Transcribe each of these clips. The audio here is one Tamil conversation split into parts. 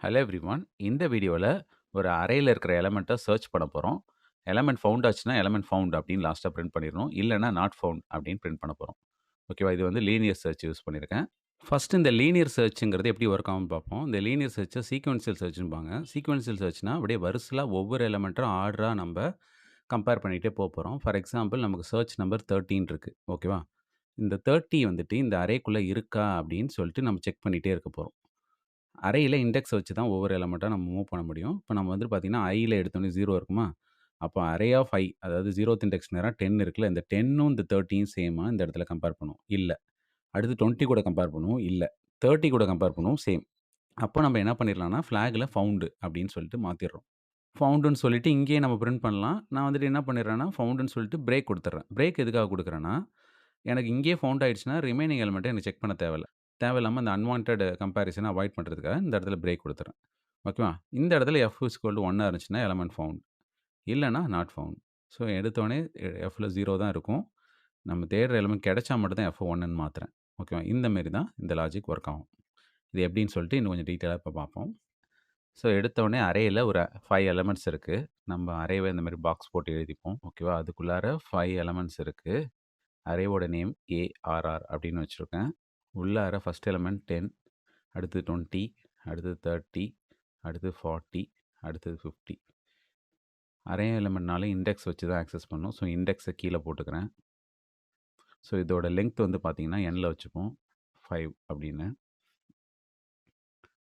Hello everyone. இந்த வீடியோல ஒரு அரேல இருக்கிற எலிமெண்ட்ட சர்ச் பண்ண போறோம். எலிமெண்ட் ஃபவுண்ட் ஆச்சுன்னா, எலிமெண்ட் ஃபவுண்ட் அப்படின்னு லாஸ்ட்டா பிரிண்ட் பண்ணிறணும். இல்லன்னா நாட் ஃபவுண்ட் அப்படின்னு பிரிண்ட் பண்ண போறோம். ஓகேவா? இது வந்து லீனியர் சர்ச் யூஸ் பண்ணியிருக்கேன். ஃபர்ஸ்ட் இந்த லீனியர் சர்ச்ங்கிறது எப்படி ஒர்க் ஆகும்னு பார்ப்போம். இந்த லீனியர் சர்ச்ச சீக்வென்ஷியல் சர்ச்ம்பாங்க. சீக்வென்ஷியல் சர்ச்னா அப்படியே வரிசையா ஒவ்வொரு எலிமெண்ட்டும் ஆர்டரா நம்ப கம்பேர் பண்ணிட்டே போப்போறோம். ஃபார் எக்ஸாம்பிள் நமக்கு சர்ச் நம்பர் 13 இருக்கு. ஓகேவா? இந்த 30 வந்துட்டு இந்த அரேக்குள்ள இருக்கா அப்படின்னு சொல்லிட்டு நம்ம செக் பண்ணிட்டே இருக்க போறோம். அரேயில இண்டெக்ஸ் வச்சு தான் ஒவ்வொரு எலிமெண்ட்டா நம்ம மூவ் பண்ண முடியும். இப்ப நம்ம வந்து பார்த்தீங்கன்னா, ஐல எடுத்தோனே 0 இருக்குமா? அப்போ அரே ஆஃப் I அதாவது 0த் இண்டெக்ஸ் நேரா 10 இருக்குல்ல. இந்த 10ம் இந்த 30யும் சேமா இந்த இடத்துல கம்பேர் பண்ணுவோம். இல்ல. அடுத்து 20 கூட கம்பேர் பண்ணுவோம். இல்ல. 30 கூட கம்பேர் பண்ணுவோம். சேம். அப்போ நம்ம என்ன பண்ணிரலாம்னா, ஃபிளாக்ல ஃபவுண்ட் அப்படின்னு சொல்லிட்டு மாத்திர்றோம். ஃபவுண்டுன்னு சொல்லிட்டு இங்கேயே நம்ம பிரிண்ட் பண்ணலாம். நான் வந்துட்டு என்ன பண்ணிடுறேன்னா, ஃபவுண்டுன்னு சொல்லிட்டு பிரேக் குடுத்துர்றேன். பிரேக் எதுக்காக குடுக்குறேன்னா, எனக்கு இங்கேயே ஃபவுண்ட் ஆயிடுச்சுன்னா, ரிமைனிங் எலிமெண்ட்ட எனக்கு செக் பண்ண தேவையில்ல. தேவையில்லாம அந்த அன்வான்டட் கம்பேரிசன அவாய்ட் பண்றதுக்காக இந்த இடத்துல பிரேக் குடுத்துர்றேன். ஓகேவா? இந்த இடத்துல F = 1 இருந்துச்சுன்னா எலிமெண்ட் ஃபவுண்ட். இல்லன்னா நாட் ஃபவுண்ட். ஸோ எடுத்தோனே Fல 0 தான் இருக்கும். நம்ம தேடுற எலிமெண்ட் கிடைச்சா மட்டும் தான் F 1ன்னு மாத்துறேன். ஓகேவா? இந்த மாரி தான் இந்த லாஜிக் ஒர்க் ஆகும். இது எப்படின்னு சொல்லிட்டு இன்னும் கொஞ்சம் டீட்டெயிலா இப்ப பார்ப்போம். ஸோ எடுத்தோனே அரேல ஒரு 5 எலிமெண்ட்ஸ் இருக்கு. நம்ம அரேவ இந்த மாரி பாக்ஸ் போட்டு எழுதிப்போம். ஓகேவா? அதுக்குள்ளார 5 எலிமெண்ட்ஸ் இருக்கு. அரேவோட நேம் ARR அப்படின்னு வச்சிருக்கேன். உள்ளார ஃபர்ஸ்ட் எலிமெண்ட் 10, அடுத்து 20, அடுத்து 30, அடுத்து 40, அடுத்தது 50. அரே எலிமெண்ட்னாலே இண்டெக்ஸ் வச்சு தான் ஆக்சஸ் பண்ணணும். ஸோ இண்டெக்ஸ கீழ போட்டுக்கிறேன். ஸோ இதோட லெங்த் வந்து பார்த்தீங்கன்னா, nல வச்சுப்போம். 5 அப்படின்னு.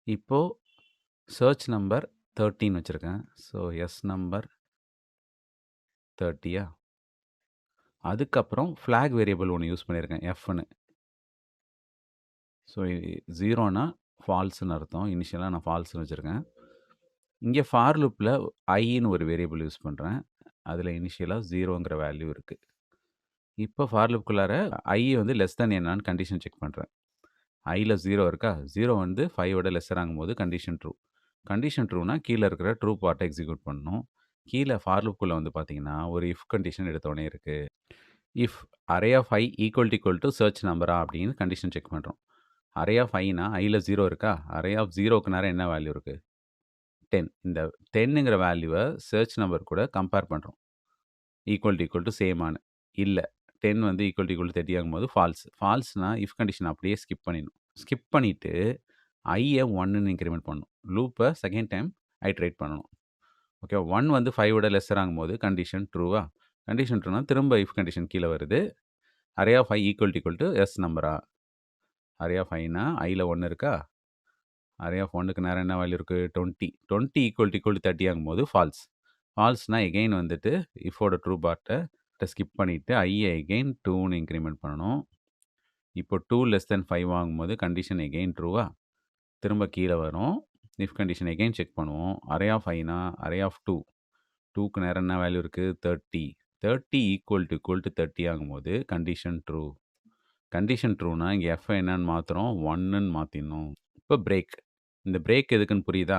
இப்போ சர்ச் நம்பர் 13 வச்சிருக்கேன். ஸோ எஸ் நம்பர் 30யா? அதுக்கப்புறம் ஃபிளாக் வேரியபிள் ஒண்ணு யூஸ் பண்ணியிருக்கேன். Fன்னு. ஸோ 0னா ஃபால்ஸ்ன்னு அர்த்தம். இனிஷியலா நான் ஃபால்ஸ்ன்னு வச்சிருக்கேன். இங்க ஃபார் லூப்ல ஐன்னு ஒரு வேரியபிள் யூஸ் பண்றேன். அதுல இனிஷியலா 0ங்கிற வேல்யூ இருக்கு. இப்போ ஃபார் லூப்குள்ளார I வந்து லெஸ் தென் என்னான்னு கண்டிஷன் செக் பண்றேன். Iல 0 இருக்கா? 0 வந்து 5 விட லெஸ்ஸர் ஆகும்போது கண்டிஷன் ட்ரூ. கண்டிஷன் ட்ரூனா கீழ இருக்கிற ட்ரூ பார்ட்ட எக்ஸிக்யூட் பண்ணணும். கீழ ஃபார் லூப்குள்ள வந்து பார்த்தீங்கன்னா, ஒரு இஃப் கண்டிஷன் எடுத்தோனே இருக்கு. If array of I equal to search நம்பரா அப்படின்னு கண்டிஷன் செக் பண்றோம். அரே ஆஃப் Iனா Iல 0 இருக்கா? அரே ஆஃப் 0க்கு நேரா என்ன வேல்யூ இருக்கு? 10. இந்த 10ங்கிற வேல்யூவ சர்ச் நம்பர் கூட கம்பேர் பண்றோம். ஈக்குவல் டூ சேமான்னு. இல்ல. 10 வந்து ஈக்குவல் டூ 30 ஆகும்போது ஃபால்ஸ். ஃபால்ஸ்னா இஃப் கண்டிஷன் அப்படியே ஸ்கிப் பண்ணிடணும். ஸ்கிப் பண்ணிட்டு ஐய 1ன்னு இன்கிரிமெண்ட் பண்ணணும். லூப்ப செகண்ட் டைம் ஐட்ரேட் பண்ணணும். ஓகே. 1 வந்து 5 விட லெஸ்ஸர் ஆகும்போது கண்டிஷன் ட்ரூவா? கண்டிஷன் ட்ரூனா திரும்ப இஃப் கண்டிஷன் கீழ வருது. Array of I equal to S நம்பரா? அரே ஆஃப் Iனா Iல 1 இருக்கா? அரே ஆஃப் 1க்கு நேரா என்ன வேல்யூ இருக்கு? 20. 20 ஈக்குவல் டூ 30 ஆகும்போது ஃபால்ஸ். ஃபால்ஸ்னா எகைன் வந்துட்டு இஃப்போட ட்ரூ பார்ட்ட ஸ்கிப் பண்ணிட்டு ஐய எகைன் 2ன்னு இன்கிரிமெண்ட் பண்ணணும். இப்போ 2 லெஸ் தென் 5 ஆகும்போது கண்டிஷன் எகைன் ட்ரூவா? திரும்ப கீழ வரும். இஃப் கண்டிஷன் எகைன் செக் பண்ணுவோம். அரே ஆஃப் Iனா அரே ஆஃப் 2. 2க்கு நேரா என்ன வேல்யூ இருக்கு? 30. 30 ஈக்குவல் டூ 30 ஆகும்போது கண்டிஷன் ட்ரூ. கண்டிஷன் ட்ரூனா இங்க F என்னன்னு மாத்துறோம்? 1ன்னு மாத்திடணும். இப்போ பிரேக். இந்த பிரேக் எதுக்குன்னு புரியுதா?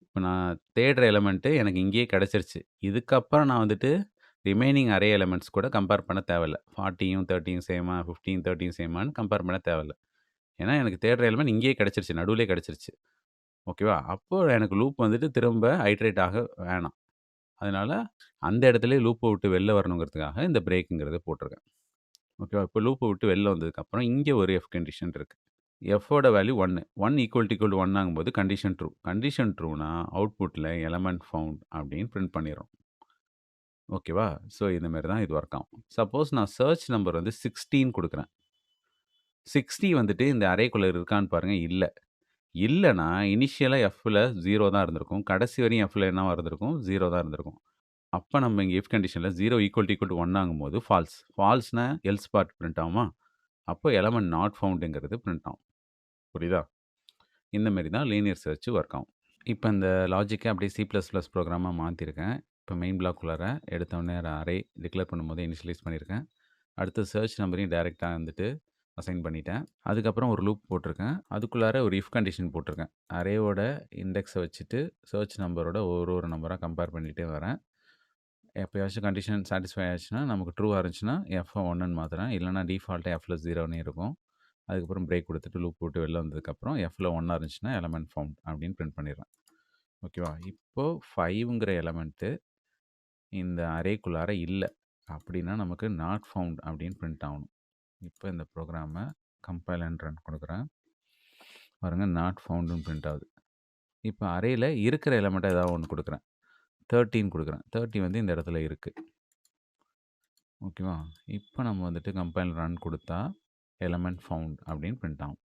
இப்ப நான் தேடுற எலிமெண்ட் எனக்கு இங்கேயே கிடைச்சிருச்சு. இதுக்கப்புறம் நான் வந்துட்டு ரிமைனிங் அரே எலிமெண்ட்ஸ் கூட கம்பேர் பண்ண தேவையில்ல. 40யும் 30யும் சேமா, 15யும் 30யும் சேமான்னு கம்பேர் பண்ண தேவையில்ல. ஏன்னா எனக்கு தேடுற எலிமெண்ட் இங்கேயே கிடைச்சிருச்சு. நடுவுலயே கிடைச்சிருச்சு. ஓகேவா? அப்போ எனக்கு லூப் வந்துட்டு திரும்ப ஐட்ரேட் ஆக வேணாம். அதனால அந்த இடத்துலயே லூப்ப விட்டு வெளில வரணுங்கிறதுக்காக இந்த பிரேக்குங்கிறத போட்டிருக்கேன். ஓகேவா? இப்போ லூப்ப விட்டு வெளில வந்ததுக்கப்புறம் இங்க ஒரு எஃப் கண்டிஷன் இருக்கு. எஃப்போட வேல்யூ 1. 1 ஈக்குவல் டூ 1 ஆகும்போது கண்டிஷன் ட்ரூ. கண்டிஷன் ட்ரூனா அவுட்புட்ல எலிமெண்ட் ஃபவுண்ட் அப்படின்னு பிரிண்ட் பண்ணிரும். ஓகேவா? ஸோ இந்த மாரி தான் இது ஒர்க் ஆகும். சப்போஸ் நான் சர்ச் நம்பர் வந்து 16 குடுக்குறேன். 60 வந்துட்டு இந்த அரேக்குள்ள இருக்கான்னு பாருங்க. இல்ல. இல்லன்னா இனிஷியலா Fல 0 தான் இருந்திருக்கும். கடைசி வரையும் Fல என்னவா இருந்திருக்கும்? 0 தான் இருந்திருக்கும். அப்ப நம்ம இங்க இஃப் கண்டிஷன்ல 0 ஈக்குவல் டூ 1 ஆகும்போது ஃபால்ஸ். ஃபால்ஸ்னா எல்ஸ் பார்ட் பிரிண்ட் ஆகுமா? அப்போ எலிமெண்ட் நாட் ஃபவுண்ட்ங்கிறது பிரிண்ட் ஆகும். புரியுதா? இந்த மாரி தான் லீனியர் சர்ச் ஒர்க் ஆகும். இப்ப இந்த லாஜிக்க அப்படியே C++ ப்ரோகிராமா மாத்திருக்கேன். இப்ப மெயின் ப்ளாக்குள்ளார எடுத்தோனே அரே டிக்ளேர் பண்ணும்போதே இனிஷியலைஸ் பண்ணியிருக்கேன். அடுத்து சர்ச் நம்பரையும் டைரக்ட்டா வந்துட்டு அசைன் பண்ணிட்டேன். அதுக்கப்புறம் ஒரு லூப் போட்டிருக்கேன். அதுக்குள்ளார ஒரு இஃப் கண்டிஷன் போட்டிருக்கேன். அரேவோட இண்டெக்ஸ வச்சுட்டு சர்ச் நம்பரோட ஒரு நம்பரா கம்பேர் பண்ணிட்டே வரேன். எப்பயாச்சும் கண்டிஷன் சாட்டிஸ்ஃபை ஆச்சுன்னா, நமக்கு ட்ரூவா இருந்துச்சுன்னா, Fஅ 1ன்னு மாத்துறேன். இல்லன்னா டிஃபால்ட்டா Fல 0ன்னே இருக்கும். அதுக்கப்புறம் பிரேக் கொடுத்துட்டு லூப் போட்டு வெளில வந்ததுக்கப்புறம் எஃப்ல 1 இருந்துச்சுன்னா எலமெண்ட் ஃபவுண்ட் அப்படின்னு பிரிண்ட் பண்ணிடுறேன். ஓகேவா? இப்போ 5ங்கிற எலமெண்ட்டு இந்த அரேக்குள்ளார இல்லை அப்படின்னா நமக்கு நாட் ஃபவுண்ட் அப்படின்னு பிரிண்ட் ஆகணும். இப்போ இந்த ப்ரோக்ராமை கம்பைல் அண்ட் ரன் கொடுக்குறேன். பாருங்க நாட் ஃபவுண்டுன்னு பிரிண்ட் ஆகுது. இப்போ அரேயில் இருக்கிற எலமெண்ட்டை ஏதாவது ஒன்று கொடுக்குறேன். 13 கொடுக்குறேன். 30 வந்து இந்த இடத்துல இருக்குது. ஓகேவா? இப்போ நம்ம வந்துட்டு கம்பைல் ரன் கொடுத்தா எலமெண்ட் ஃபவுண்ட் அப்படின்னு பிரிண்ட் ஆகும்.